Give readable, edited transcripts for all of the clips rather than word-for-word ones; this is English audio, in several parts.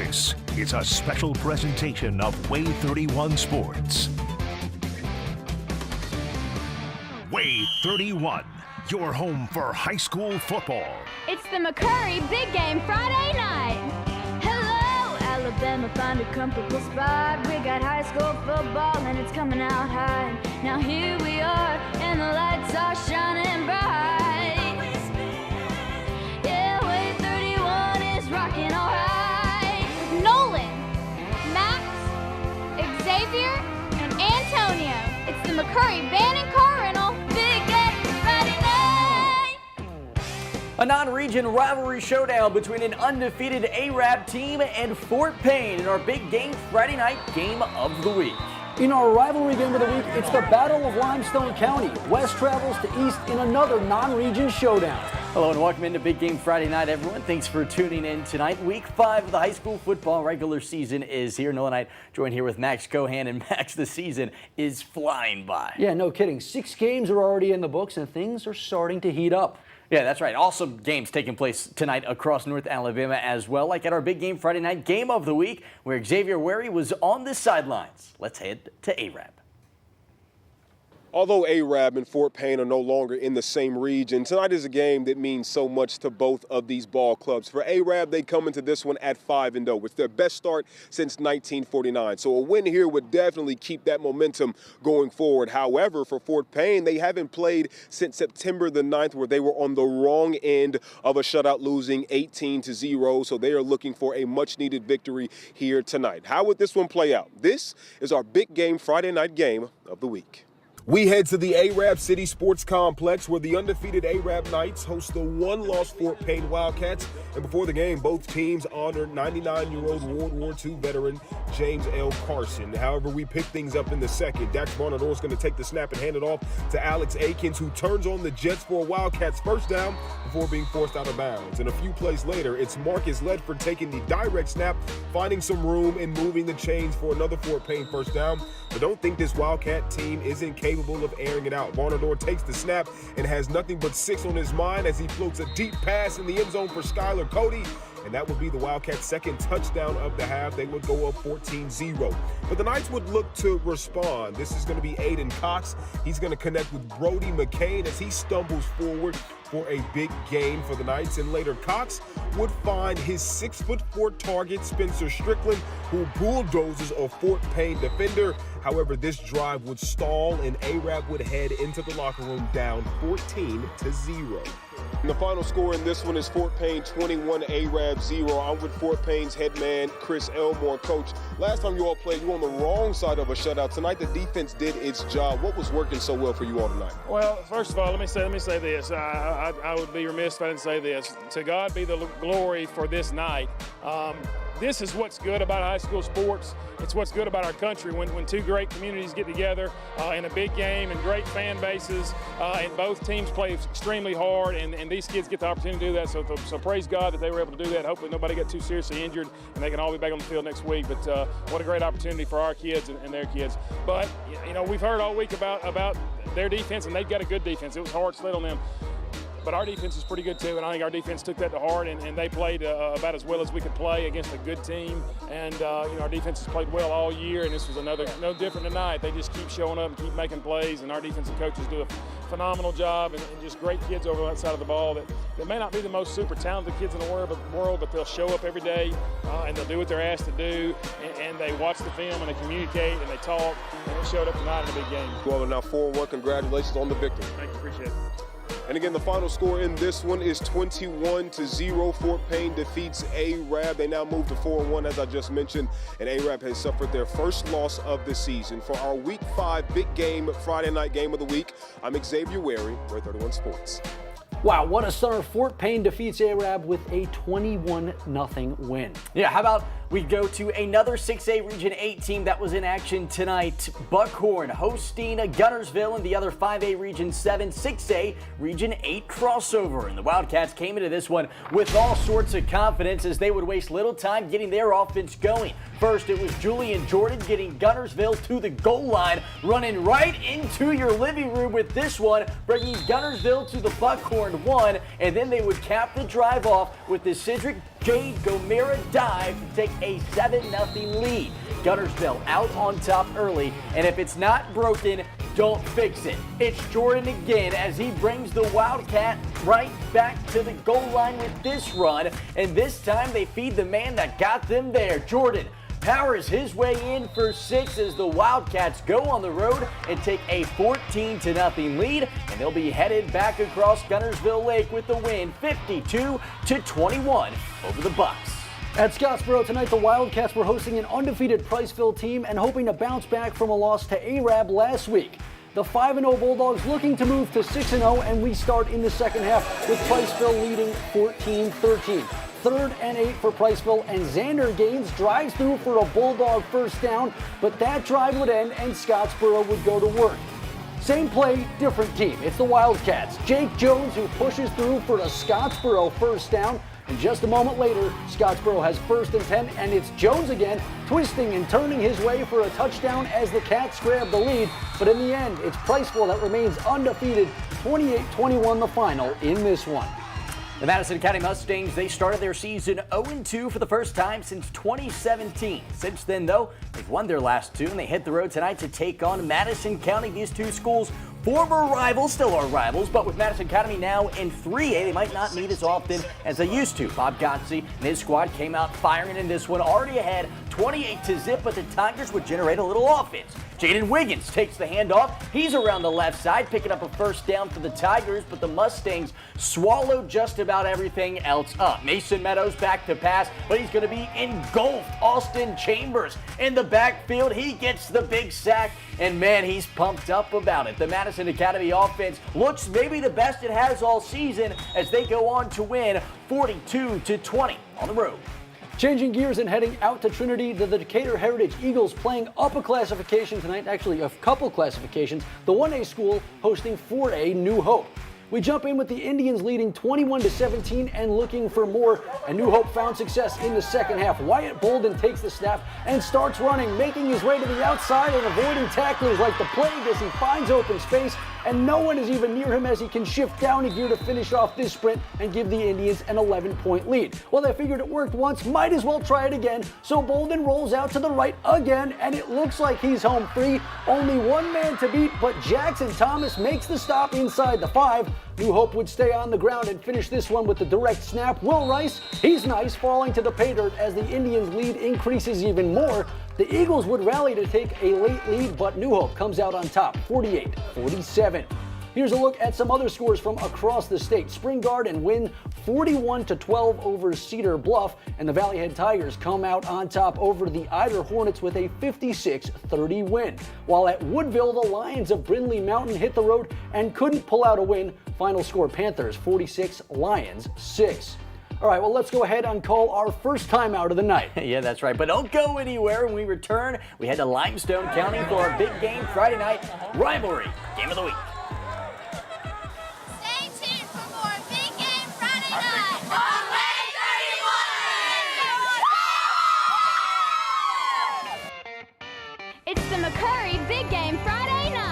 This is a special presentation of WAAY 31 Sports. WAAY 31, your home for high school football. It's the McCurry Big Game Friday night. Hello, Alabama, find a comfortable spot. We got high school football and it's coming out high. Now here we are and the lights are shining bright. Yeah, WAAY 31 is rocking all right. Nolan, Max, Xavier, and Antonio. It's the McCurry Band and Car Rental Big Game Friday night. A non-region rivalry showdown between an undefeated ARAB team and Fort Payne in our Big Game Friday night game of the week. In our rivalry game of the week, it's the Battle of Limestone County. West travels to East in another non-region showdown. Hello and welcome into Big Game Friday night, everyone. Thanks for tuning in tonight. Week 5 of the high school football regular season is here. Noah and I joined here with Max Cohan, and Max, the season is flying by. Yeah, no kidding. 6 games are already in the books and things are starting to heat up. Yeah, that's right. Awesome games taking place tonight across North Alabama as well, like at our Big Game Friday night game of the week, where Xavier WAAY was on the sidelines. Let's head to ARAB. Although ARAB and Fort Payne are no longer in the same region, tonight is a game that means so much to both of these ball clubs. For ARAB, they come into this one at 5-0. It's their best start since 1949. So a win here would definitely keep that momentum going forward. However, for Fort Payne, they haven't played since September the 9th, where they were on the wrong end of a shutout, losing 18-0. So they are looking for a much-needed victory here tonight. How would this one play out? This is our Big Game Friday night game of the week. We head to the ARAB City Sports Complex, where the undefeated ARAB Knights host the one-loss Fort Payne Wildcats. And before the game, both teams honored 99-year-old World War II veteran James L. Carson. However, we pick things up in the second. Dax Barnador is going to take the snap and hand it off to Alex Akins, who turns on the Jets for a Wildcats first down before being forced out of bounds. And a few plays later, it's Marcus Ledford taking the direct snap, finding some room and moving the chains for another Fort Payne first down. But don't think this Wildcat team isn't capable of airing it out. Barnador takes the snap and has nothing but 6 on his mind as he floats a deep pass in the end zone for Skylar Cody. And that would be the Wildcats' second touchdown of the half. They would go up 14-0. But the Knights would look to respond. This is going to be Aiden Cox. He's going to connect with Brody McCain as he stumbles forward for a big gain for the Knights. And later, Cox would find his 6'4" target, Spencer Strickland, who bulldozes a Fort Payne defender. However, this drive would stall and ARAB would head into the locker room down 14-0. And the final score in this one is Fort Payne 21, ARAB 0. I'm with Fort Payne's head man, Chris Elmore. Coach, last time you all played, you were on the wrong side of a shutout. Tonight, the defense did its job. What was working so well for you all tonight? Well, first of all, let me say this. I would be remiss if I didn't say this. To God be the glory for this night. This is what's good about high school sports. It's what's good about our country when two great communities get together in a big game and great fan bases, and both teams play extremely hard, and these kids get the opportunity to do that. So praise God that they were able to do that. Hopefully nobody got too seriously injured and they can all be back on the field next week. But what a great opportunity for our kids and their kids. But you know, we've heard all week about their defense, and they've got a good defense. It was hard slid on them. But our defense is pretty good too, and I think our defense took that to heart, and they played about as well as we could play against a good team. And you know, our defense has played well all year, and this was no different tonight. They just keep showing up and keep making plays, and our defensive coaches do a phenomenal job, and just great kids over that side of the ball that may not be the most super talented kids in the world, but they'll show up every day, and they'll do what they're asked to do, and they watch the film, and they communicate, and they talk, and it showed up tonight in a big game. Well, now 4-1, congratulations on the victory. Thank you, appreciate it. And again, the final score in this one is 21-0. Fort Payne defeats ARAB. They now move to 4-1, as I just mentioned, and ARAB has suffered their first loss of the season. For our Week 5 Big Game Friday night game of the week, I'm Xavier WAAY, WAAY 31 Sports. Wow, what a stunner. Fort Payne defeats ARAB with a 21-0 win. Yeah, how about we go to another 6A Region 8 team that was in action tonight. Buckhorn hosting Guntersville and the other 5A Region 7, 6A Region 8 crossover. And the Wildcats came into this one with all sorts of confidence as they would waste little time getting their offense going. First, it was Julian Jordan getting Guntersville to the goal line, running right into your living room with this one, bringing Guntersville to the Buckhorn Buckhorn won, and then they would cap the drive off with the Cedric J. Gomera dive to take a 7-0 lead. Guntersville out on top early, and if it's not broken, don't fix it. It's Jordan again as he brings the Wildcat right back to the goal line with this run, and this time they feed the man that got them there. Jordan powers his way in for 6 as the Wildcats go on the road and take a 14-0 lead, and they'll be headed back across Guntersville Lake with the win 52-21 over the Bucks. At Scottsboro tonight, the Wildcats were hosting an undefeated Priceville team and hoping to bounce back from a loss to Arab last week. The 5-0 Bulldogs looking to move to 6-0, and we start in the second half with Priceville leading 14-13. 3rd and 8 for Priceville, and Xander Gaines drives through for a Bulldog first down, but that drive would end and Scottsboro would go to work. Same play, different team. It's the Wildcats. Jake Jones who pushes through for a Scottsboro first down, and just a moment later, Scottsboro has 1st and 10, and it's Jones again, twisting and turning his way for a touchdown as the Cats grab the lead. But in the end, it's Priceville that remains undefeated, 28-21 the final in this one. The Madison County Mustangs, they started their season 0-2 for the first time since 2017. Since then, though, they've won their last 2, and they hit the road tonight to take on Madison County. These 2 schools, former rivals, still are rivals, but with Madison County now in 3A, they might not meet as often as they used to. Bob Gotze and his squad came out firing in this one, already ahead 28-0, but the Tigers would generate a little offense. Jaden Wiggins takes the handoff. He's around the left side, picking up a first down for the Tigers, but the Mustangs swallowed just about everything else up. Mason Meadows back to pass, but he's going to be engulfed. Austin Chambers in the backfield. He gets the big sack, and man, he's pumped up about it. The Madison Academy offense looks maybe the best it has all season as they go on to win 42-20 on the road. Changing gears and heading out to Trinity, the Decatur Heritage Eagles playing up a classification tonight, actually a couple classifications. The 1A school hosting 4A New Hope. We jump in with the Indians leading 21-17 and looking for more, and New Hope found success in the second half. Wyatt Bolden takes the snap and starts running, making his way to the outside and avoiding tacklers like the plague as he finds open space, and no one is even near him as he can shift down a gear to finish off this sprint and give the Indians an 11-point lead. Well, they figured it worked once, might as well try it again, so Bolden rolls out to the right again, and it looks like he's home free. Only one man to beat, but Jackson Thomas makes the stop inside the 5. New Hope would stay on the ground and finish this one with the direct snap. Will Rice, he's nice, falling to the pay dirt as the Indians' lead increases even more. The Eagles would rally to take a late lead, but New Hope comes out on top, 48-47. Here's a look at some other scores from across the state. Spring Garden win 41-12 over Cedar Bluff, and the Valleyhead Tigers come out on top over the Eider Hornets with a 56-30 win. While at Woodville, the Lions of Brindley Mountain hit the road and couldn't pull out a win. Final score, Panthers 46, Lions 6. All right, well, let's go ahead and call our first timeout of the night. Yeah, that's right. But don't go anywhere. When we return, we head to Limestone County for our big game Friday night rivalry game of the week. Stay tuned for more Big Game Friday night on WAAY 31. It's the McCurry Big Game Friday night.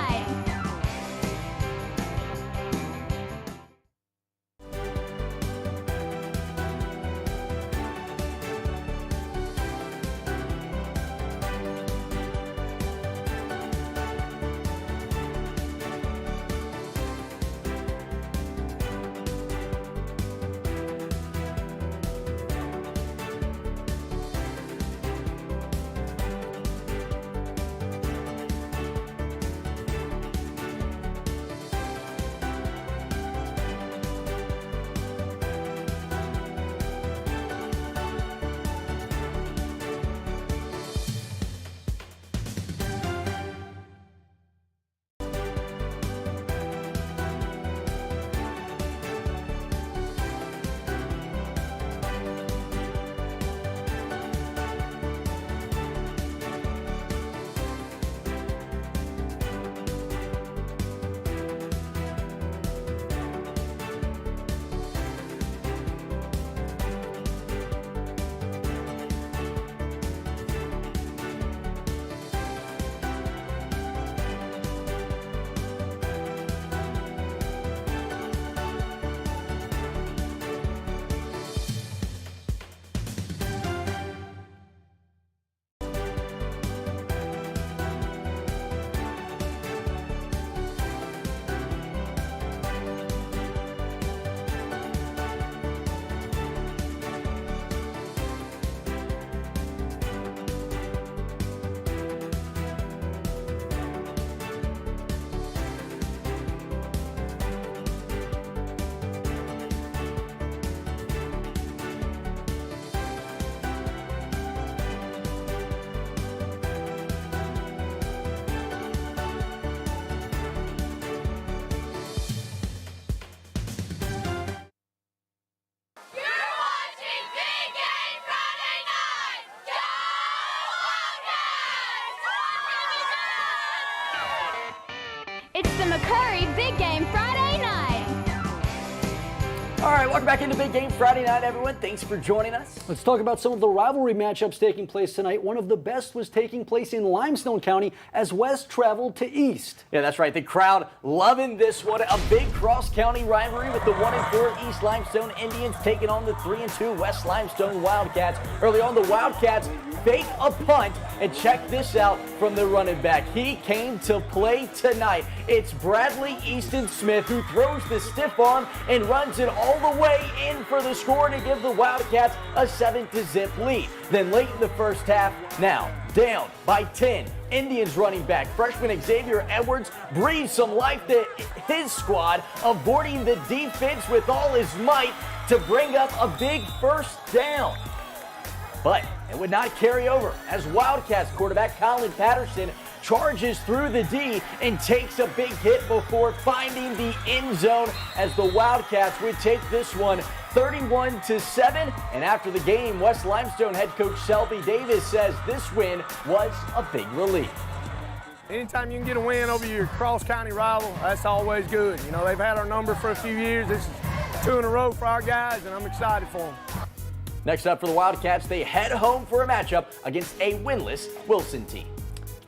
It's the McCurry Big Game Friday night. All right, welcome back into Big Game Friday night, everyone. Thanks for joining us. Let's talk about some of the rivalry matchups taking place tonight. One of the best was taking place in Limestone County as West traveled to East. Yeah, that's right. The crowd loving this one. A big cross-county rivalry with the 1-4 East Limestone Indians taking on the 3-2 West Limestone Wildcats. Early on, the Wildcats fake a punt, and check this out from the running back. He came to play tonight. It's Bradley Easton Smith who throws the stiff arm and runs it all the way in for the score to give the Wildcats a 7-zip lead. Then late in the first half, now down by 10. Indians running back freshman Xavier Edwards breathes some life to his squad, avoiding the defense with all his might to bring up a big first down. But it would not carry over as Wildcats quarterback Colin Patterson charges through the D and takes a big hit before finding the end zone as the Wildcats would take this one 31-7. And after the game, West Limestone head coach Selby Davis says this win was a big relief. Anytime you can get a win over your cross-county rival, that's always good. You know, they've had our number for a few years. This is 2 in a row for our guys, and I'm excited for them. Next up for the Wildcats, they head home for a matchup against a winless Wilson team.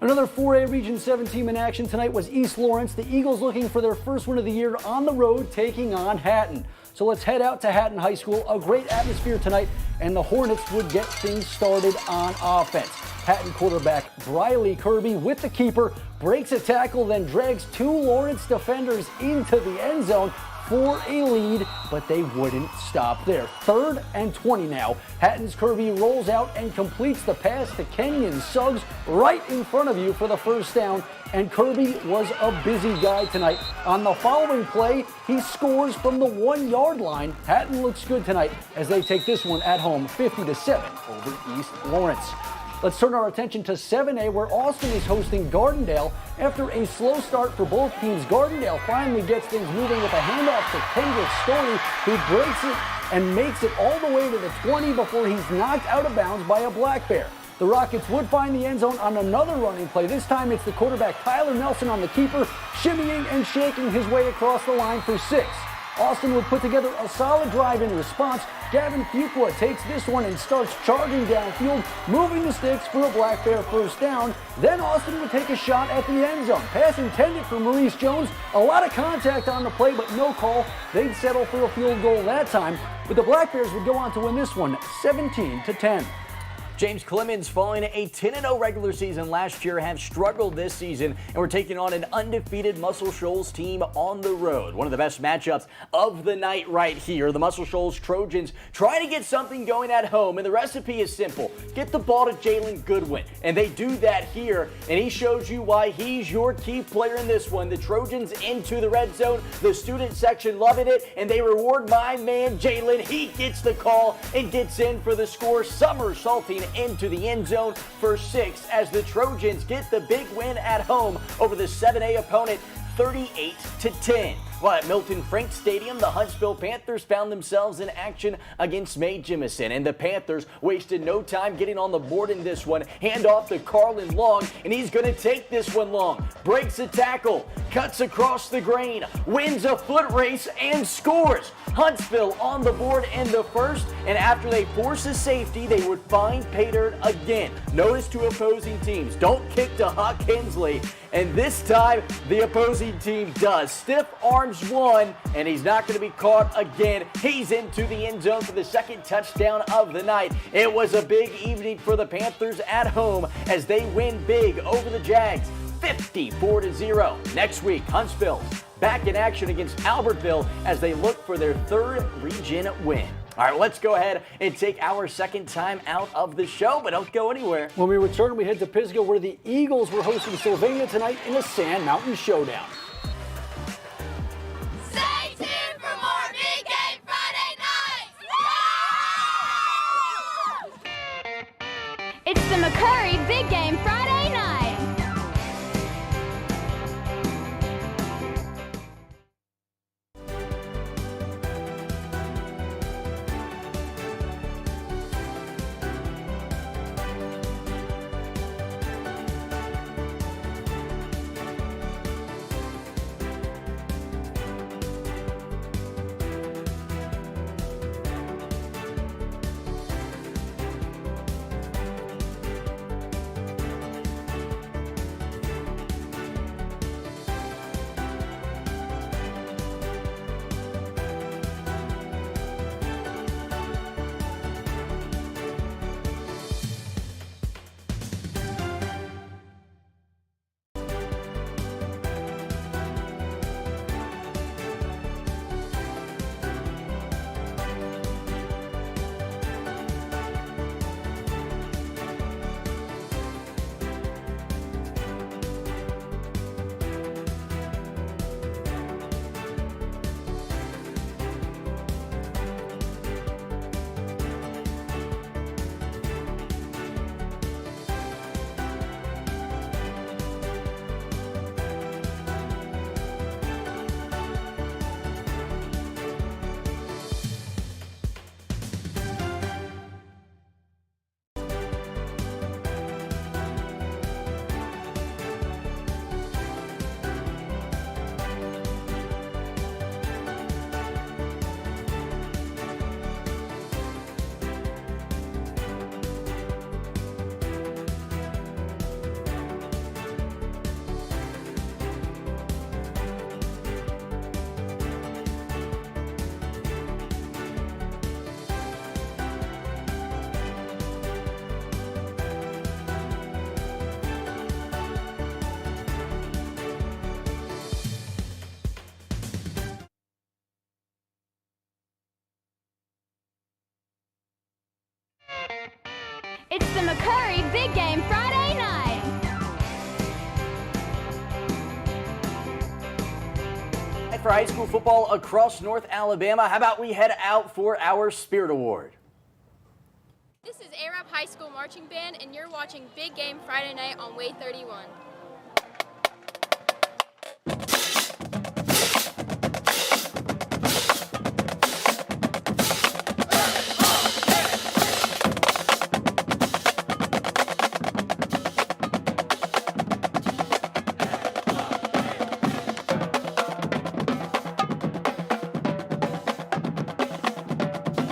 Another 4A Region 7 team in action tonight was East Lawrence. The Eagles looking for their first win of the year on the road, taking on Hatton. So let's head out to Hatton High School. A great atmosphere tonight, and the Hornets would get things started on offense. Hatton quarterback Briley Kirby with the keeper breaks a tackle, then drags 2 Lawrence defenders into the end zone for a lead, but they wouldn't stop there. 3rd and 20 now. Hatton's Kirby rolls out and completes the pass to Kenyon Suggs right in front of you for the first down, and Kirby was a busy guy tonight. On the following play, he scores from the 1-yard line. Hatton looks good tonight as they take this one at home 50-7 over East Lawrence. Let's turn our attention to 7A, where Austin is hosting Gardendale. After a slow start for both teams, Gardendale finally gets things moving with a handoff to Kendrick Story, who breaks it and makes it all the way to the 20 before he's knocked out of bounds by a Black Bear. The Rockets would find the end zone on another running play. This time it's the quarterback Tyler Nelson on the keeper, shimmying and shaking his way across the line for 6. Austin would put together a solid drive in response. Gavin Fuqua takes this one and starts charging downfield, moving the sticks for a Black Bear first down. Then Austin would take a shot at the end zone. Pass intended for Maurice Jones. A lot of contact on the play, but no call. They'd settle for a field goal that time, but the Black Bears would go on to win this one 17-10. James Clemens, following a 10-0 regular season last year, have struggled this season and we're taking on an undefeated Muscle Shoals team on the road. One of the best matchups of the night right here. The Muscle Shoals Trojans trying to get something going at home, and the recipe is simple. Get the ball to Jalen Goodwin, and they do that here, and he shows you why he's your key player in this one. The Trojans into the red zone, the student section loving it, and they reward my man Jalen. He gets the call and gets in for the score, somersaulting into the end zone for 6 as the Trojans get the big win at home over the 7A opponent 38-10. Well, at Milton Frank Stadium, the Huntsville Panthers found themselves in action against May Jemison, and the Panthers wasted no time getting on the board in this one. Hand off to Carlin Long, and he's going to take this one long. Breaks a tackle, cuts across the grain, wins a foot race, and scores. Huntsville on the board in the first, and after they force a safety, they would find pay dirt again. Notice to opposing teams, don't kick to Huck Hensley, and this time the opposing team does. Stiff arms one, and he's not going to be caught again. He's into the end zone for the second touchdown of the night. It was a big evening for the Panthers at home as they win big over the Jags 54-0. Next week, Huntsville back in action against Albertville as they look for their 3rd region win. All right, let's go ahead and take our second time out of the show, but don't go anywhere. When we return, we head to Pisgah, where the Eagles were hosting Sylvania tonight in a Sand Mountain Showdown. Stay tuned for more Big Game Friday nights. It's the McCurry Big Game Friday night. It's the McCurry Big Game Friday night. And for high school football across North Alabama, how about we head out for our Spirit Award? This is Arab High School Marching Band, and you're watching Big Game Friday night on WAAY 31.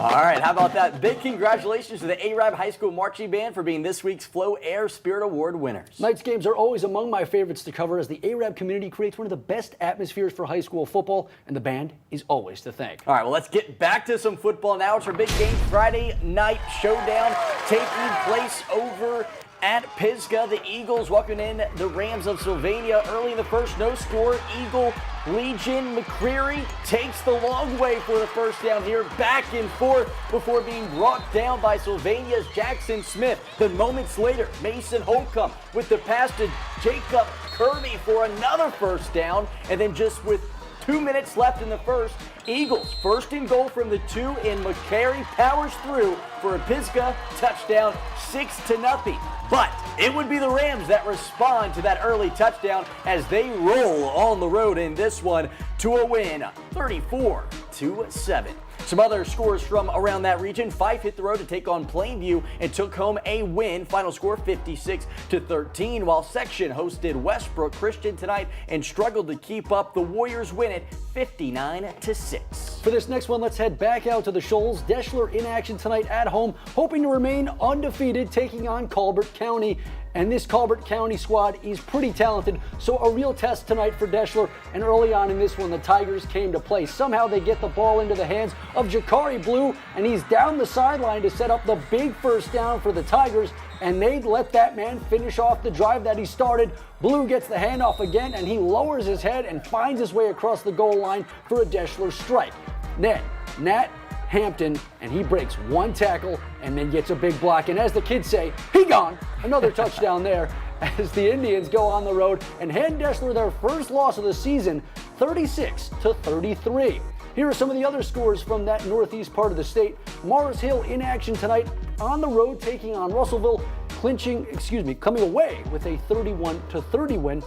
All right, how about that? Big congratulations to the Arab High School Marching Band for being this week's Flow Air Spirit Award winners. Night's games are always among my favorites to cover as the Arab community creates one of the best atmospheres for high school football, and the band is always to thank. All right, well, let's get back to some football now. It's our Big Game Friday night showdown taking place over at Pisgah. The Eagles welcoming in the Rams of Sylvania. Early in the first, no score. Eagle Legion McCreary takes the long way for the first down here, back and forth before being brought down by Sylvania's Jackson Smith. Then moments later, Mason Holcomb with the pass to Jacob Kirby for another first down, and then just with 2 minutes left in the first, Eagles first and goal from the 2, and McCreary powers through for a Pisgah touchdown, 6-0. But it would be the Rams that respond to that early touchdown as they roll on the road in this one to a win, 34-7. Some other scores from around that region. Fife hit the road to take on Plainview and took home a win. Final score 56-13, while Section hosted Westbrook Christian tonight and struggled to keep up. The Warriors win it 59-6. For this next one, let's head back out to the Shoals. Deschler in action tonight at home, hoping to remain undefeated, taking on Colbert County. And this Colbert County squad is pretty talented, so a real test tonight for Deschler. And early on in this one, the Tigers came to play. Somehow they get the ball into the hands of Jakari Blue, and he's down the sideline to set up the big first down for the Tigers, and they let that man finish off the drive that he started. Blue gets the handoff again, and he lowers his head and finds his way across the goal line for a Deschler strike. Then Nat Hampton, and he breaks one tackle and then gets a big block. And as the kids say, he gone. Another touchdown there as the Indians go on the road and hand Deschler their first loss of the season, 36-33. Here are some of the other scores from that northeast part of the state. Morris Hill in action tonight on the road taking on Russellville, coming away with a 31-30 win.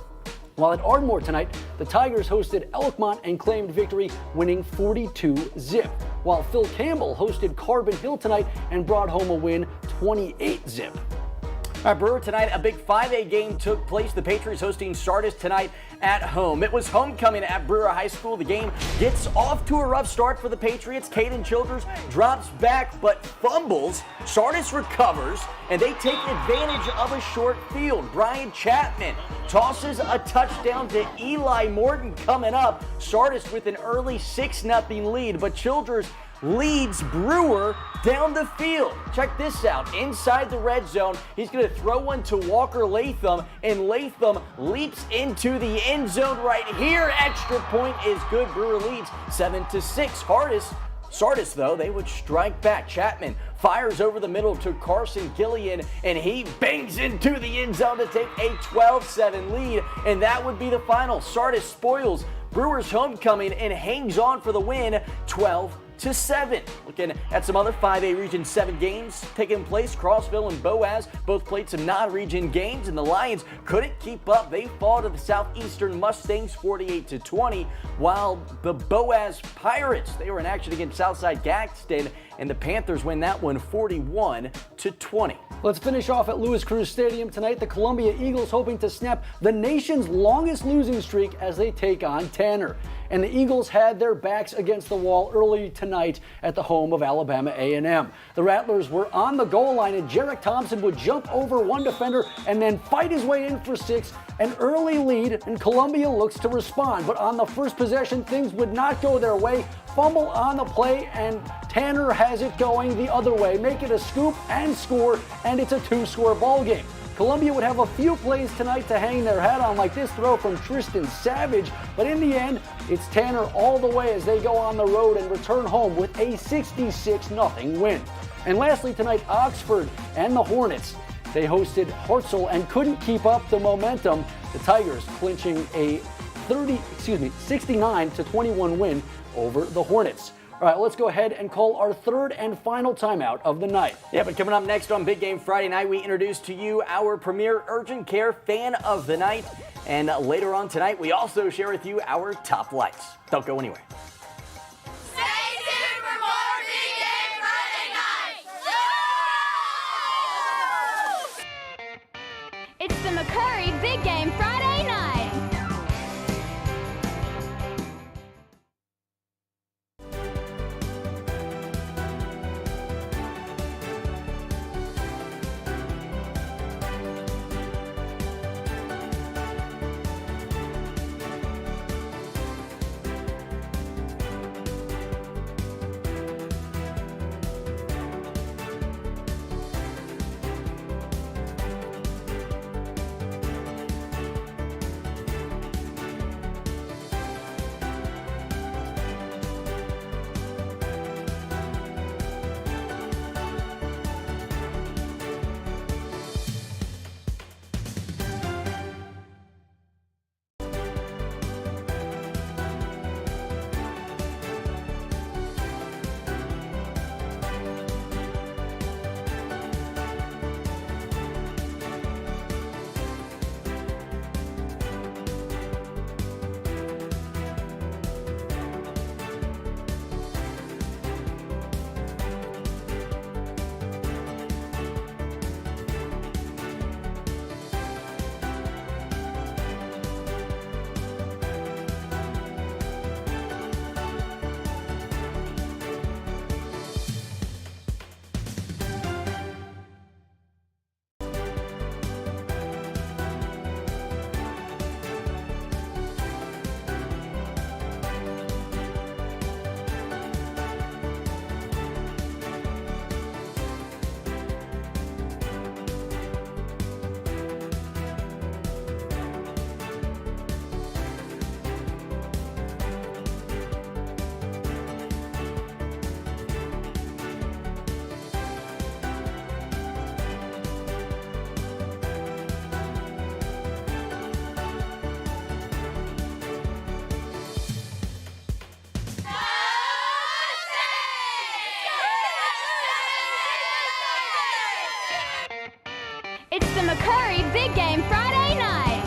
While at Ardmore tonight, the Tigers hosted Elkmont and claimed victory, winning 42-0. While Phil Campbell hosted Carbon Hill tonight and brought home a win, 28-0. All right, Brewer, tonight a big 5A game took place. The Patriots hosting Sardis tonight at home. It was homecoming at Brewer High School. The game gets off to a rough start for the Patriots. Caden Childers drops back but fumbles. Sardis recovers, and they take advantage of a short field. Brian Chapman tosses a touchdown to Eli Morton coming up. Sardis with an early 6-0 lead, but Childers leads Brewer down the field. Check this out. Inside the red zone, he's going to throw one to Walker Latham, and Latham leaps into the end zone right here. Extra point is good. Brewer leads 7-6. Sardis, though, they would strike back. Chapman fires over the middle to Carson Gillian, and he bangs into the end zone to take a 12-7 lead, and that would be the final. Sardis spoils Brewer's homecoming and hangs on for the win, 12-7. Looking at some other 5A Region 7 games taking place, Crossville and Boaz both played some non-region games, and the Lions couldn't keep up. They fall to the Southeastern Mustangs 48-20, while the Boaz Pirates, they were in action against Southside Gadsden, and the Panthers win that one 41-20. Let's finish off at Louis Cruz Stadium tonight. The Columbia Eagles hoping to snap the nation's longest losing streak as they take on Tanner. And the Eagles had their backs against the wall early tonight at the home of Alabama A&M. The Rattlers were on the goal line, and Jarek Thompson would jump over one defender and then fight his way in for 6. An early lead, and Columbia looks to respond. But on the first possession, things would not go their way. Fumble on the play, and Tanner has it going the other way. Make it a scoop and score, and it's a 2-score ball game. Columbia would have a few plays tonight to hang their hat on, like this throw from Tristan Savage, but in the end, it's Tanner all the way as they go on the road and return home with a 66-0 win. And lastly tonight, Oxford and the Hornets. They hosted Hartzell and couldn't keep up the momentum. The Tigers clinching a 69-21 win over the Hornets. All right, let's go ahead and call our third and final timeout of the night. Yeah, but coming up next on Big Game Friday Night, we introduce to you our premier urgent care fan of the night. And later on tonight, we also share with you our top lights. Don't go anywhere. Stay tuned for more Big Game Friday night. It's the McCurry Big Game Friday night. It's the McCurry Big Game Friday night.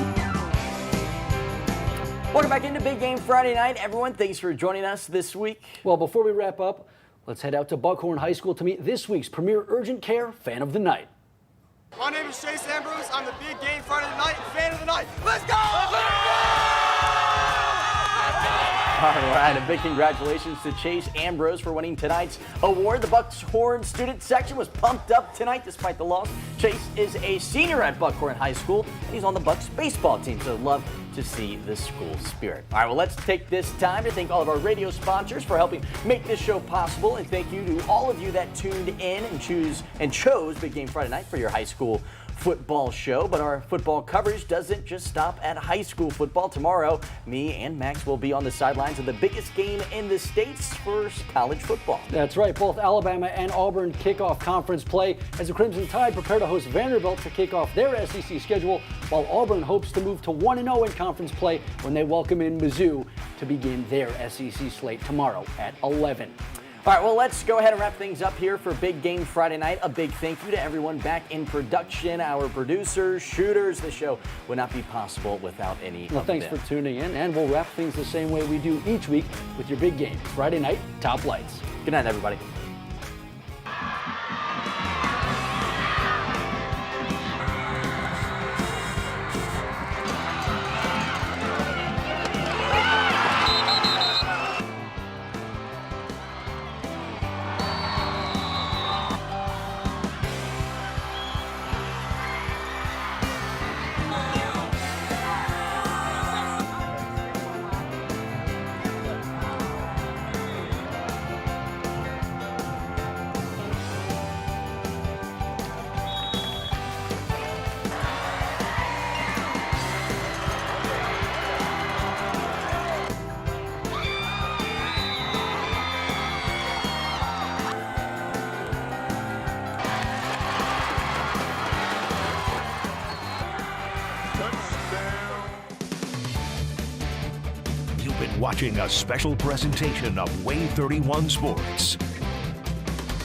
Welcome back into Big Game Friday Night. Everyone, thanks for joining us this week. Well, before we wrap up, let's head out to Buckhorn High School to meet this week's premier urgent care fan of the night. My name is Chase Ambrose. I'm the Big Game Friday Night fan of the night. Let's go! All right, a big congratulations to Chase Ambrose for winning tonight's award. The Buckhorn student section was pumped up tonight despite the loss. Chase is a senior at Buckhorn High School, and he's on the Bucks baseball team, so love to see the school spirit. All right, well, let's take this time to thank all of our radio sponsors for helping make this show possible, and thank you to all of you that tuned in and chose Big Game Friday Night for your high school football show. But our football coverage doesn't just stop at high school football. Tomorrow, me and Max will be on the sidelines of the biggest game in the States for college football. That's right. Both Alabama and Auburn kick off conference play as the Crimson Tide prepare to host Vanderbilt to kick off their SEC schedule, while Auburn hopes to move to 1-0 in conference play when they welcome in Mizzou to begin their SEC slate tomorrow at 11. All right, well, let's go ahead and wrap things up here for Big Game Friday Night. A big thank you to everyone back in production, our producers, shooters. The show would not be possible without any Well, of thanks them. for tuning in, and we'll wrap things the same way we do each week with your Big Game Friday Night Top Lights. Good night, everybody. watching a special presentation of WAAY 31 Sports.